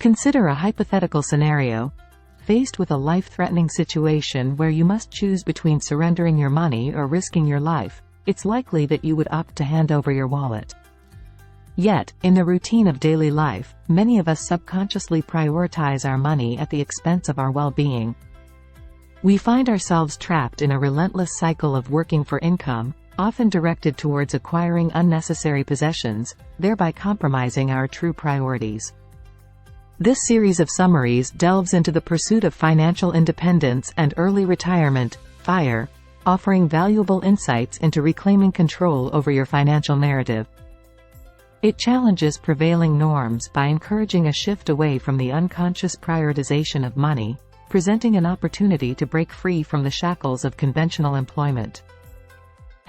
Consider a hypothetical scenario. Faced with a life-threatening situation where you must choose between surrendering your money or risking your life, it's likely that you would opt to hand over your wallet. Yet, in the routine of daily life, many of us subconsciously prioritize our money at the expense of our well-being. We find ourselves trapped in a relentless cycle of working for income, often directed towards acquiring unnecessary possessions, thereby compromising our true priorities. This series of summaries delves into the pursuit of financial independence and early retirement, FIRE, offering valuable insights into reclaiming control over your financial narrative. It challenges prevailing norms by encouraging a shift away from the unconscious prioritization of money, presenting an opportunity to break free from the shackles of conventional employment.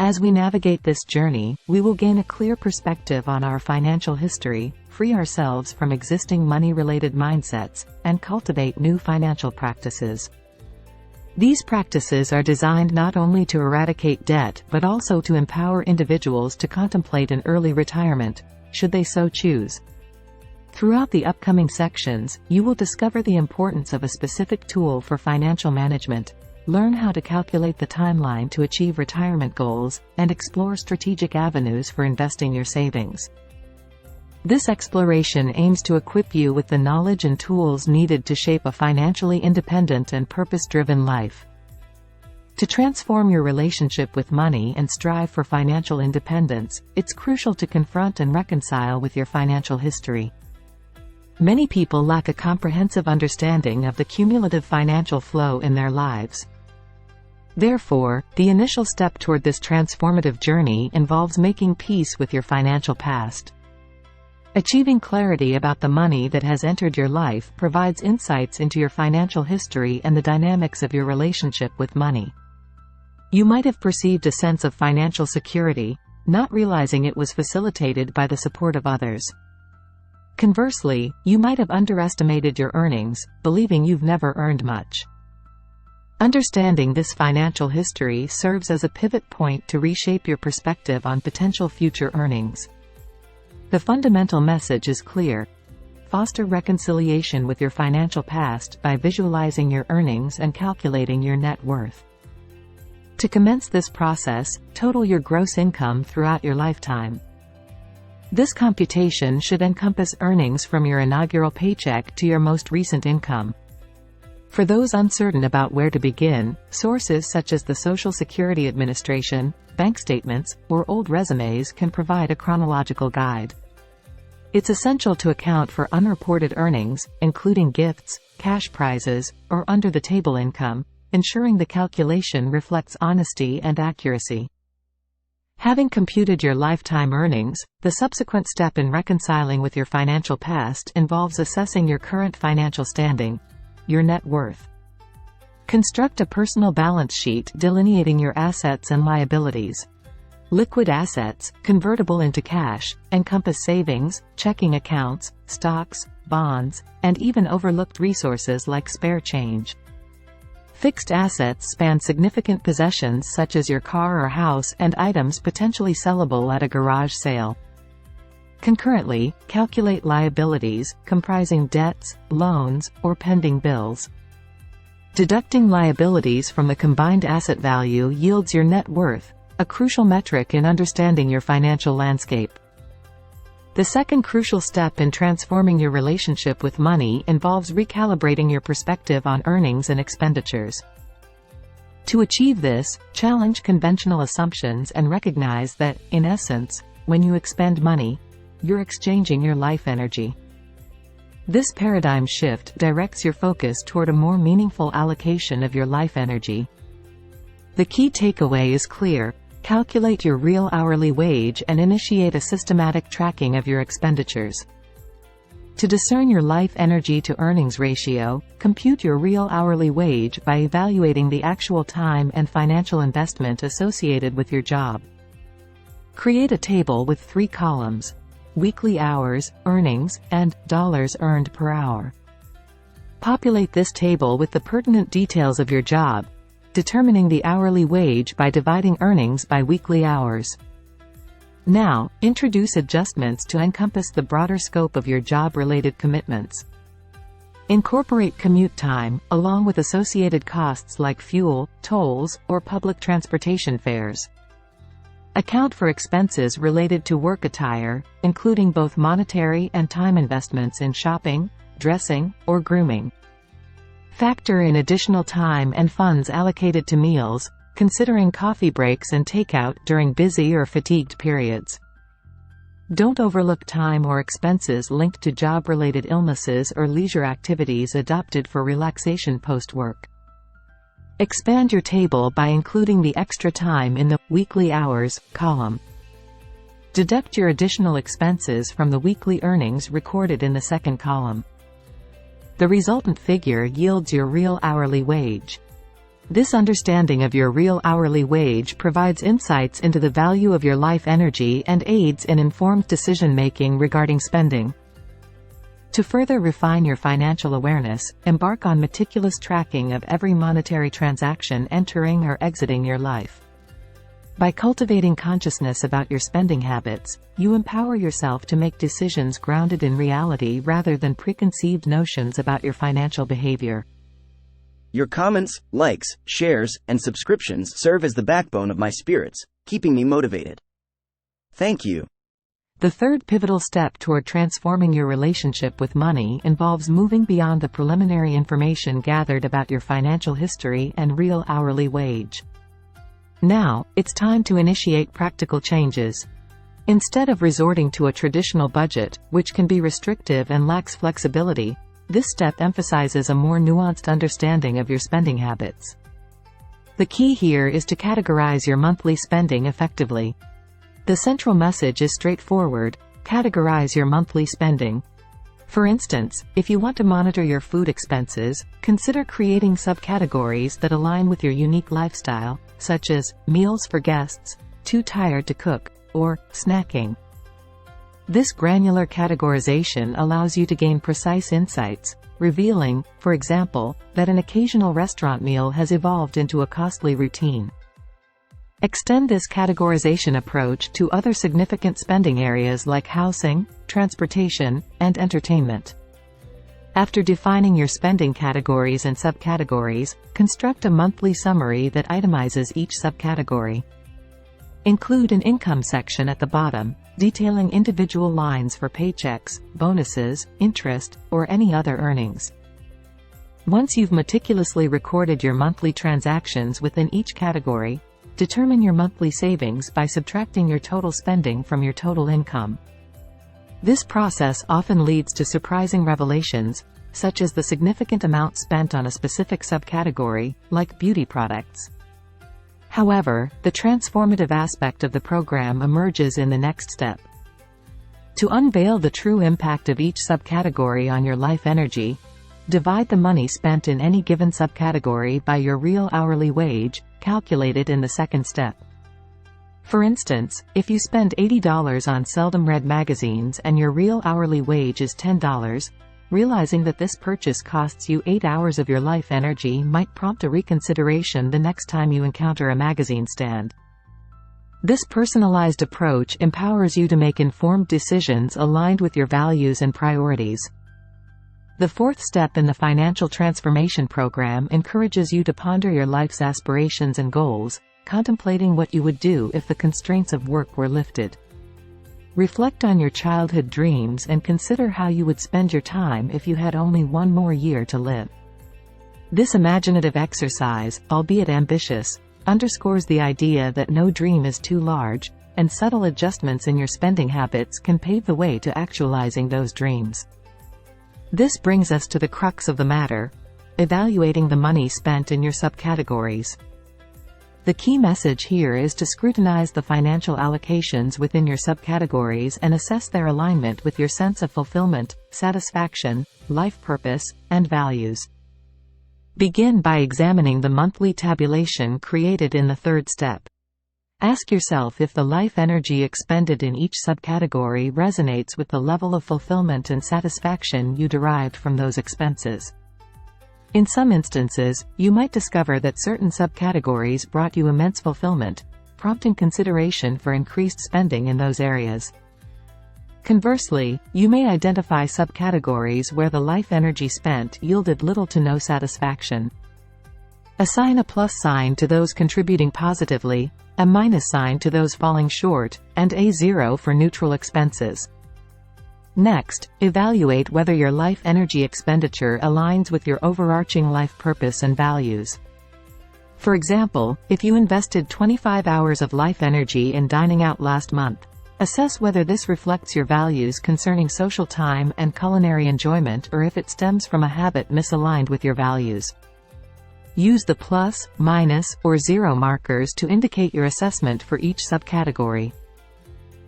As we navigate this journey, we will gain a clear perspective on our financial history, free ourselves from existing money-related mindsets, and cultivate new financial practices. These practices are designed not only to eradicate debt but also to empower individuals to contemplate an early retirement, should they so choose. Throughout the upcoming sections, you will discover the importance of a specific tool for financial management, learn how to calculate the timeline to achieve retirement goals, and explore strategic avenues for investing your savings. This exploration aims to equip you with the knowledge and tools needed to shape a financially independent and purpose-driven life. To transform your relationship with money and strive for financial independence, it's crucial to confront and reconcile with your financial history. Many people lack a comprehensive understanding of the cumulative financial flow in their lives. Therefore, the initial step toward this transformative journey involves making peace with your financial past. Achieving clarity about the money that has entered your life provides insights into your financial history and the dynamics of your relationship with money. You might have perceived a sense of financial security, not realizing it was facilitated by the support of others. Conversely, you might have underestimated your earnings, believing you've never earned much. Understanding this financial history serves as a pivot point to reshape your perspective on potential future earnings. The fundamental message is clear. Foster reconciliation with your financial past by visualizing your earnings and calculating your net worth. To commence this process, total your gross income throughout your lifetime. This computation should encompass earnings from your inaugural paycheck to your most recent income. For those uncertain about where to begin, sources such as the Social Security Administration, bank statements, or old resumes can provide a chronological guide. It's essential to account for unreported earnings, including gifts, cash prizes, or under-the-table income, ensuring the calculation reflects honesty and accuracy. Having computed your lifetime earnings, the subsequent step in reconciling with your financial past involves assessing your current financial standing, your net worth. Construct a personal balance sheet delineating your assets and liabilities. Liquid assets, convertible into cash, encompass savings, checking accounts, stocks, bonds, and even overlooked resources like spare change. Fixed assets span significant possessions such as your car or house and items potentially sellable at a garage sale. Concurrently, calculate liabilities, comprising debts, loans, or pending bills. Deducting liabilities from the combined asset value yields your net worth, a crucial metric in understanding your financial landscape. The second crucial step in transforming your relationship with money involves recalibrating your perspective on earnings and expenditures. To achieve this, challenge conventional assumptions and recognize that, in essence, when you expend money, you're exchanging your life energy. This paradigm shift directs your focus toward a more meaningful allocation of your life energy. The key takeaway is clear: calculate your real hourly wage and initiate a systematic tracking of your expenditures. To discern your life energy to earnings ratio, compute your real hourly wage by evaluating the actual time and financial investment associated with your job. Create a table with 3 columns: weekly hours, earnings, and dollars earned per hour. Populate this table with the pertinent details of your job, determining the hourly wage by dividing earnings by weekly hours. Now, introduce adjustments to encompass the broader scope of your job-related commitments. Incorporate commute time, along with associated costs like fuel, tolls, or public transportation fares. Account for expenses related to work attire, including both monetary and time investments in shopping, dressing, or grooming. Factor in additional time and funds allocated to meals, considering coffee breaks and takeout during busy or fatigued periods. Don't overlook time or expenses linked to job-related illnesses or leisure activities adopted for relaxation post-work. Expand your table by including the extra time in the weekly hours column. Deduct your additional expenses from the weekly earnings recorded in the second column. The resultant figure yields your real hourly wage. This understanding of your real hourly wage provides insights into the value of your life energy and aids in informed decision-making regarding spending. To further refine your financial awareness, embark on meticulous tracking of every monetary transaction entering or exiting your life. By cultivating consciousness about your spending habits, you empower yourself to make decisions grounded in reality rather than preconceived notions about your financial behavior. Your comments, likes, shares, and subscriptions serve as the backbone of my spirits, keeping me motivated. Thank you. The third pivotal step toward transforming your relationship with money involves moving beyond the preliminary information gathered about your financial history and real hourly wage. Now, it's time to initiate practical changes. Instead of resorting to a traditional budget, which can be restrictive and lacks flexibility, this step emphasizes a more nuanced understanding of your spending habits. The key here is to categorize your monthly spending effectively. The central message is straightforward: categorize your monthly spending. For instance, if you want to monitor your food expenses, consider creating subcategories that align with your unique lifestyle, such as meals for guests, too tired to cook, or snacking. This granular categorization allows you to gain precise insights, revealing, for example, that an occasional restaurant meal has evolved into a costly routine. Extend this categorization approach to other significant spending areas like housing, transportation, and entertainment. After defining your spending categories and subcategories, construct a monthly summary that itemizes each subcategory. Include an income section at the bottom, detailing individual lines for paychecks, bonuses, interest, or any other earnings. Once you've meticulously recorded your monthly transactions within each category, determine your monthly savings by subtracting your total spending from your total income. This process often leads to surprising revelations, such as the significant amount spent on a specific subcategory, like beauty products. However, the transformative aspect of the program emerges in the next step. To unveil the true impact of each subcategory on your life energy, divide the money spent in any given subcategory by your real hourly wage, calculated in the second step. For instance, if you spend $80 on seldom read magazines and your real hourly wage is $10, realizing that this purchase costs you 8 hours of your life energy might prompt a reconsideration the next time you encounter a magazine stand. This personalized approach empowers you to make informed decisions aligned with your values and priorities. The fourth step in the financial transformation program encourages you to ponder your life's aspirations and goals, contemplating what you would do if the constraints of work were lifted. Reflect on your childhood dreams and consider how you would spend your time if you had only one more year to live. This imaginative exercise, albeit ambitious, underscores the idea that no dream is too large, and subtle adjustments in your spending habits can pave the way to actualizing those dreams. This brings us to the crux of the matter: evaluating the money spent in your subcategories. The key message here is to scrutinize the financial allocations within your subcategories and assess their alignment with your sense of fulfillment, satisfaction, life purpose, and values. Begin by examining the monthly tabulation created in the third step. Ask yourself if the life energy expended in each subcategory resonates with the level of fulfillment and satisfaction you derived from those expenses. In some instances, you might discover that certain subcategories brought you immense fulfillment, prompting consideration for increased spending in those areas. Conversely, you may identify subcategories where the life energy spent yielded little to no satisfaction. Assign a plus sign to those contributing positively, a minus sign to those falling short, and a 0 for neutral expenses. Next, evaluate whether your life energy expenditure aligns with your overarching life purpose and values. For example, if you invested 25 hours of life energy in dining out last month, assess whether this reflects your values concerning social time and culinary enjoyment, or if it stems from a habit misaligned with your values. Use the plus, minus, or 0 markers to indicate your assessment for each subcategory.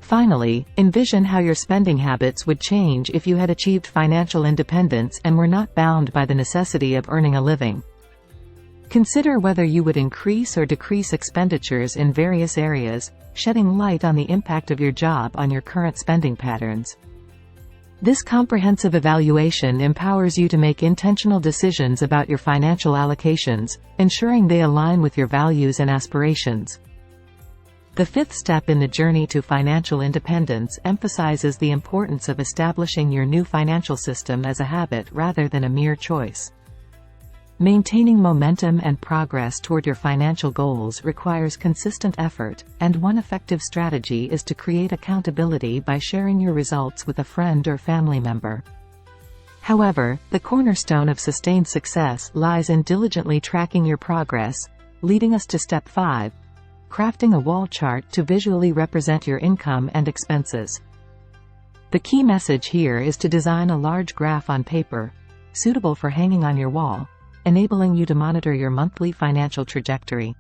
Finally, envision how your spending habits would change if you had achieved financial independence and were not bound by the necessity of earning a living. Consider whether you would increase or decrease expenditures in various areas, shedding light on the impact of your job on your current spending patterns. This comprehensive evaluation empowers you to make intentional decisions about your financial allocations, ensuring they align with your values and aspirations. The fifth step in the journey to financial independence emphasizes the importance of establishing your new financial system as a habit rather than a mere choice. Maintaining momentum and progress toward your financial goals requires consistent effort, and one effective strategy is to create accountability by sharing your results with a friend or family member. However, the cornerstone of sustained success lies in diligently tracking your progress, leading us to step 5. Crafting a wall chart to visually represent your income and expenses. The key message here is to design a large graph on paper, suitable for hanging on your wall, enabling you to monitor your monthly financial trajectory.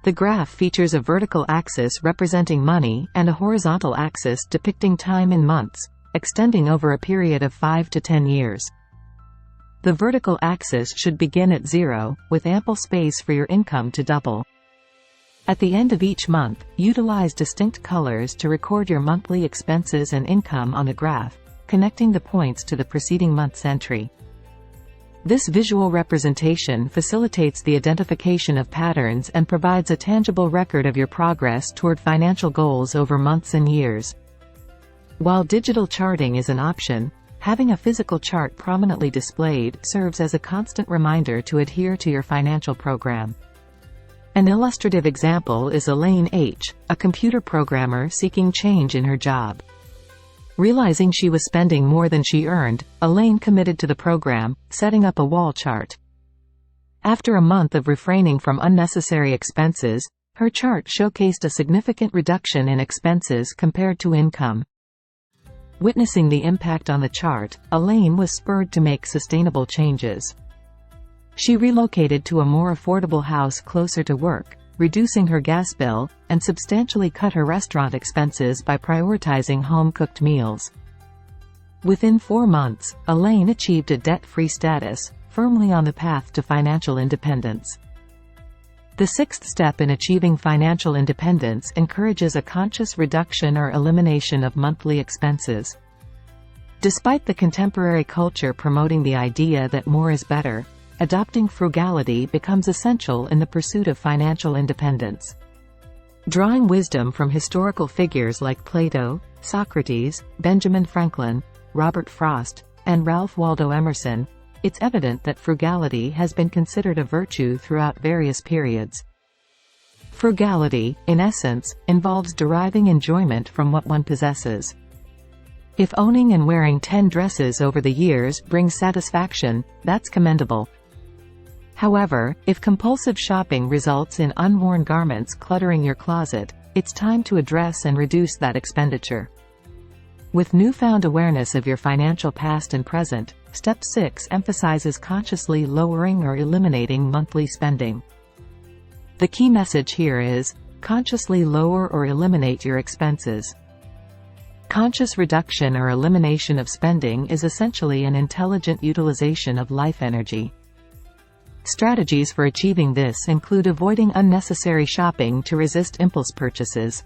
The graph features a vertical axis representing money and a horizontal axis depicting time in months, extending over a period of 5 to 10 years. The vertical axis should begin at 0, with ample space for your income to double. At the end of each month, utilize distinct colors to record your monthly expenses and income on the graph, connecting the points to the preceding month's entry. This visual representation facilitates the identification of patterns and provides a tangible record of your progress toward financial goals over months and years. While digital charting is an option, having a physical chart prominently displayed serves as a constant reminder to adhere to your financial program. An illustrative example is Elaine H., a computer programmer seeking change in her job. Realizing she was spending more than she earned, Elaine committed to the program, setting up a wall chart. After a month of refraining from unnecessary expenses, her chart showcased a significant reduction in expenses compared to income. Witnessing the impact on the chart, Elaine was spurred to make sustainable changes. She relocated to a more affordable house closer to work, reducing her gas bill, and substantially cut her restaurant expenses by prioritizing home-cooked meals. Within 4 months, Elaine achieved a debt-free status, firmly on the path to financial independence. The sixth step in achieving financial independence encourages a conscious reduction or elimination of monthly expenses. Despite the contemporary culture promoting the idea that more is better, adopting frugality becomes essential in the pursuit of financial independence. Drawing wisdom from historical figures like Plato, Socrates, Benjamin Franklin, Robert Frost, and Ralph Waldo Emerson, it's evident that frugality has been considered a virtue throughout various periods. Frugality, in essence, involves deriving enjoyment from what one possesses. If owning and wearing 10 dresses over the years brings satisfaction, that's commendable. However, if compulsive shopping results in unworn garments cluttering your closet, it's time to address and reduce that expenditure. With newfound awareness of your financial past and present, Step 6 emphasizes consciously lowering or eliminating monthly spending. The key message here is, consciously lower or eliminate your expenses. Conscious reduction or elimination of spending is essentially an intelligent utilization of life energy. Strategies for achieving this include avoiding unnecessary shopping to resist impulse purchases,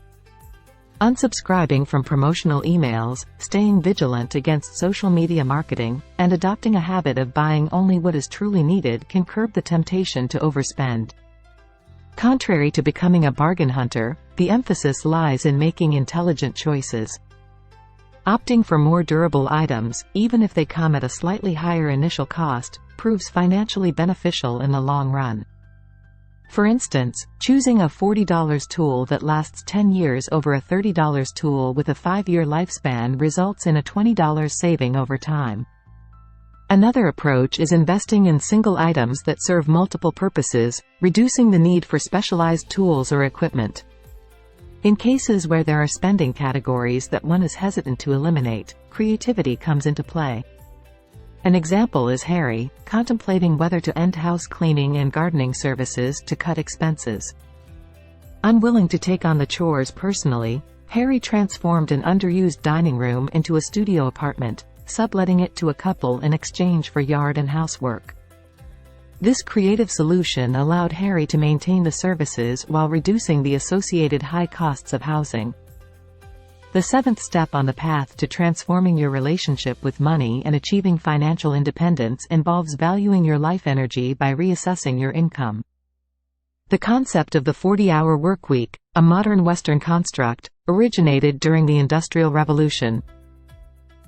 unsubscribing from promotional emails, staying vigilant against social media marketing, and adopting a habit of buying only what is truly needed can curb the temptation to overspend. Contrary to becoming a bargain hunter, the emphasis lies in making intelligent choices. Opting for more durable items, even if they come at a slightly higher initial cost, proves financially beneficial in the long run. For instance, choosing a $40 tool that lasts 10 years over a $30 tool with a 5-year lifespan results in a $20 saving over time. Another approach is investing in single items that serve multiple purposes, reducing the need for specialized tools or equipment. In cases where there are spending categories that one is hesitant to eliminate, creativity comes into play. An example is Harry, contemplating whether to end house cleaning and gardening services to cut expenses. Unwilling to take on the chores personally, Harry transformed an underused dining room into a studio apartment, subletting it to a couple in exchange for yard and housework. This creative solution allowed Harry to maintain the services while reducing the associated high costs of housing. The 7th step on the path to transforming your relationship with money and achieving financial independence involves valuing your life energy by reassessing your income. The concept of the 40-hour workweek, a modern Western construct, originated during the Industrial Revolution.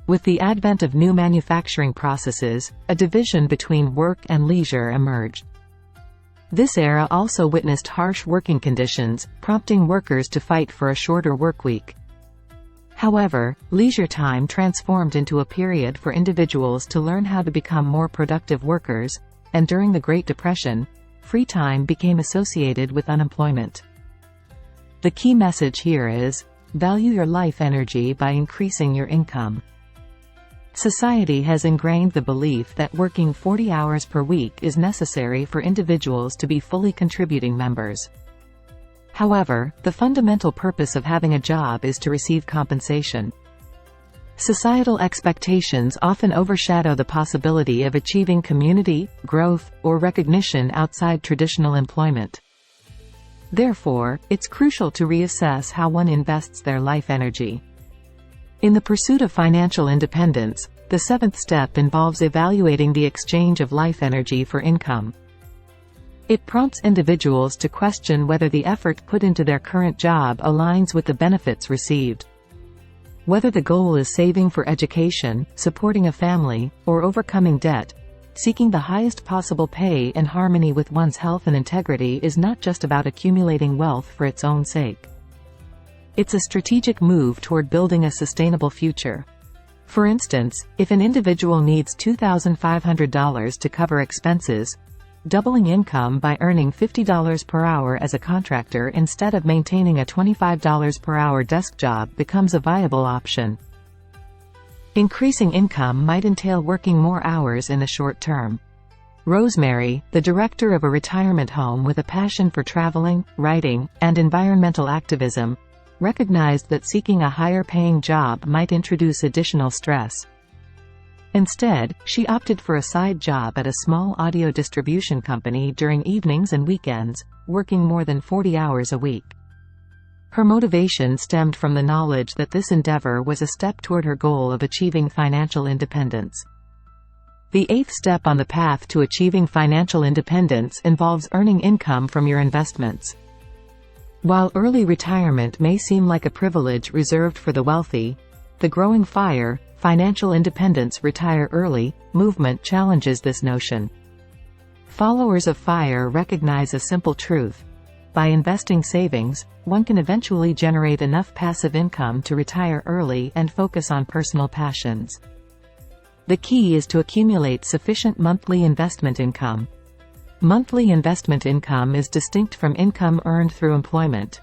With the advent of new manufacturing processes, a division between work and leisure emerged. This era also witnessed harsh working conditions, prompting workers to fight for a shorter workweek. However, leisure time transformed into a period for individuals to learn how to become more productive workers, and during the Great Depression, free time became associated with unemployment. The key message here is, value your life energy by increasing your income. Society has ingrained the belief that working 40 hours per week is necessary for individuals to be fully contributing members. However, the fundamental purpose of having a job is to receive compensation. Societal expectations often overshadow the possibility of achieving community, growth, or recognition outside traditional employment. Therefore, it's crucial to reassess how one invests their life energy. In the pursuit of financial independence, the 7th step involves evaluating the exchange of life energy for income. It prompts individuals to question whether the effort put into their current job aligns with the benefits received. Whether the goal is saving for education, supporting a family, or overcoming debt, seeking the highest possible pay in harmony with one's health and integrity is not just about accumulating wealth for its own sake. It's a strategic move toward building a sustainable future. For instance, if an individual needs $2,500 to cover expenses, doubling income by earning $50 per hour as a contractor instead of maintaining a $25 per hour desk job becomes a viable option. Increasing income might entail working more hours in the short term. Rosemary, the director of a retirement home with a passion for traveling, writing, and environmental activism, recognized that seeking a higher-paying job might introduce additional stress. Instead, she opted for a side job at a small audio distribution company during evenings and weekends, working more than 40 hours a week. Her motivation stemmed from the knowledge that this endeavor was a step toward her goal of achieving financial independence. The 8th step on the path to achieving financial independence involves earning income from your investments. While early retirement may seem like a privilege reserved for the wealthy, the growing FIRE, Financial Independence Retire Early, movement challenges this notion. Followers of FIRE recognize a simple truth. By investing savings, one can eventually generate enough passive income to retire early and focus on personal passions. The key is to accumulate sufficient monthly investment income. Monthly investment income is distinct from income earned through employment.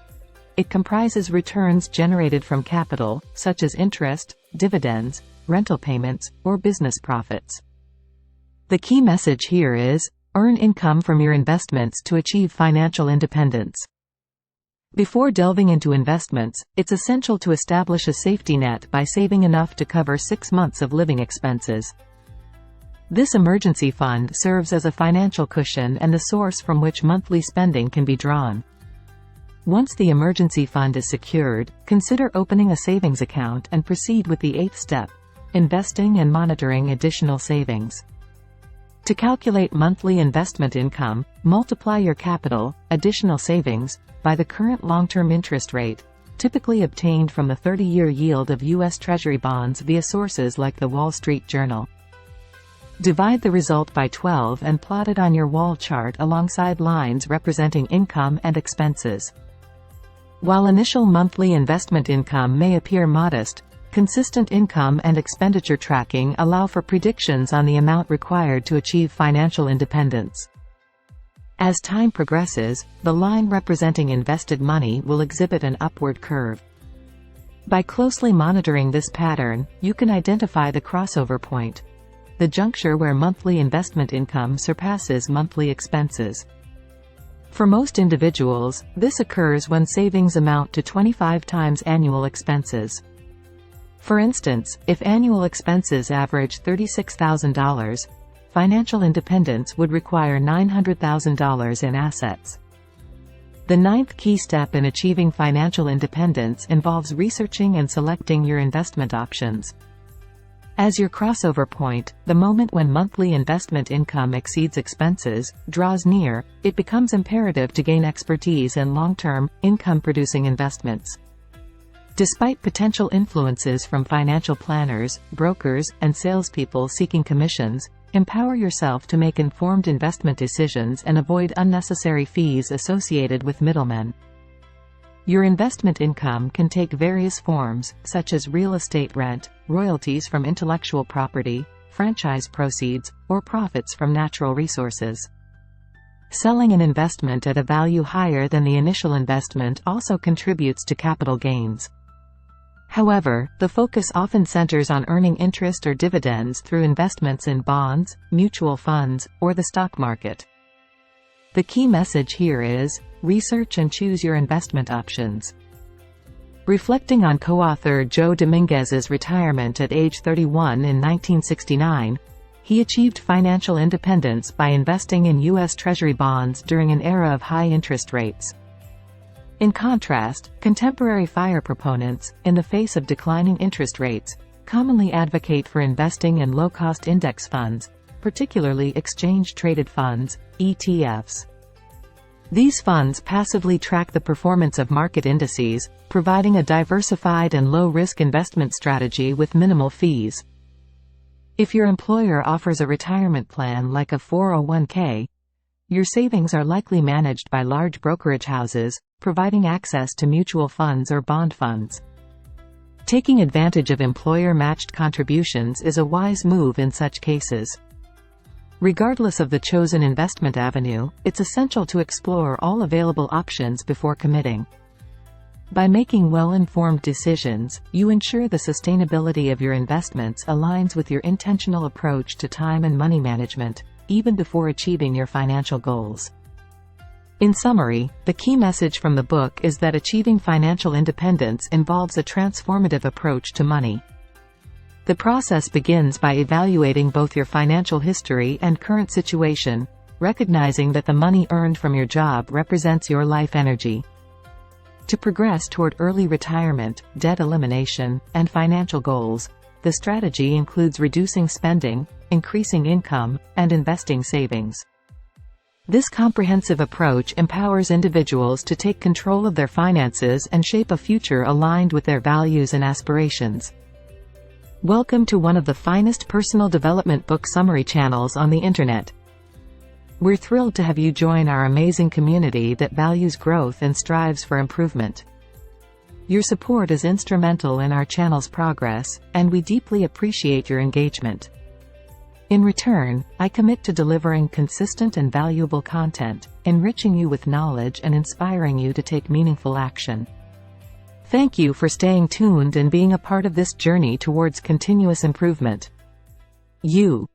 It comprises returns generated from capital, such as interest, dividends, rental payments, or business profits. The key message here is, earn income from your investments to achieve financial independence. Before delving into investments, it's essential to establish a safety net by saving enough to cover 6 months of living expenses. This emergency fund serves as a financial cushion and the source from which monthly spending can be drawn. Once the emergency fund is secured, consider opening a savings account and proceed with the 8th step, investing and monitoring additional savings. To calculate monthly investment income, multiply your capital, additional savings, by the current long-term interest rate, typically obtained from the 30-year yield of U.S. Treasury bonds via sources like the Wall Street Journal. Divide the result by 12 and plot it on your wall chart alongside lines representing income and expenses. While initial monthly investment income may appear modest, consistent income and expenditure tracking allow for predictions on the amount required to achieve financial independence. As time progresses, the line representing invested money will exhibit an upward curve. By closely monitoring this pattern, you can identify the crossover point, the juncture where monthly investment income surpasses monthly expenses. For most individuals, this occurs when savings amount to 25 times annual expenses. For instance, if annual expenses average $36,000, financial independence would require $900,000 in assets. The ninth key step in achieving financial independence involves researching and selecting your investment options. As your crossover point, the moment when monthly investment income exceeds expenses, draws near, it becomes imperative to gain expertise in long-term, income-producing investments. Despite potential influences from financial planners, brokers, and salespeople seeking commissions, empower yourself to make informed investment decisions and avoid unnecessary fees associated with middlemen. Your investment income can take various forms, such as real estate rent, royalties from intellectual property, franchise proceeds, or profits from natural resources. Selling an investment at a value higher than the initial investment also contributes to capital gains. However, the focus often centers on earning interest or dividends through investments in bonds, mutual funds, or the stock market. The key message here is, research and choose your investment options. Reflecting on co-author Joe Dominguez's retirement at age 31 in 1969, he achieved financial independence by investing in U.S. Treasury bonds during an era of high interest rates. In contrast, contemporary FIRE proponents, in the face of declining interest rates, commonly advocate for investing in low-cost index funds, particularly exchange-traded funds, ETFs. These funds passively track the performance of market indices, providing a diversified and low-risk investment strategy with minimal fees. If your employer offers a retirement plan like a 401k, your savings are likely managed by large brokerage houses, providing access to mutual funds or bond funds. Taking advantage of employer-matched contributions is a wise move in such cases. Regardless of the chosen investment avenue, it's essential to explore all available options before committing. By making well-informed decisions, you ensure the sustainability of your investments aligns with your intentional approach to time and money management, even before achieving your financial goals. In summary, the key message from the book is that achieving financial independence involves a transformative approach to money. The process begins by evaluating both your financial history and current situation, recognizing that the money earned from your job represents your life energy. To progress toward early retirement, debt elimination, and financial goals, the strategy includes reducing spending, increasing income, and investing savings. This comprehensive approach empowers individuals to take control of their finances and shape a future aligned with their values and aspirations. Welcome to one of the finest personal development book summary channels on the Internet. We're thrilled to have you join our amazing community that values growth and strives for improvement. Your support is instrumental in our channel's progress, and we deeply appreciate your engagement. In return, I commit to delivering consistent and valuable content, enriching you with knowledge and inspiring you to take meaningful action. Thank you for staying tuned and being a part of this journey towards continuous improvement. You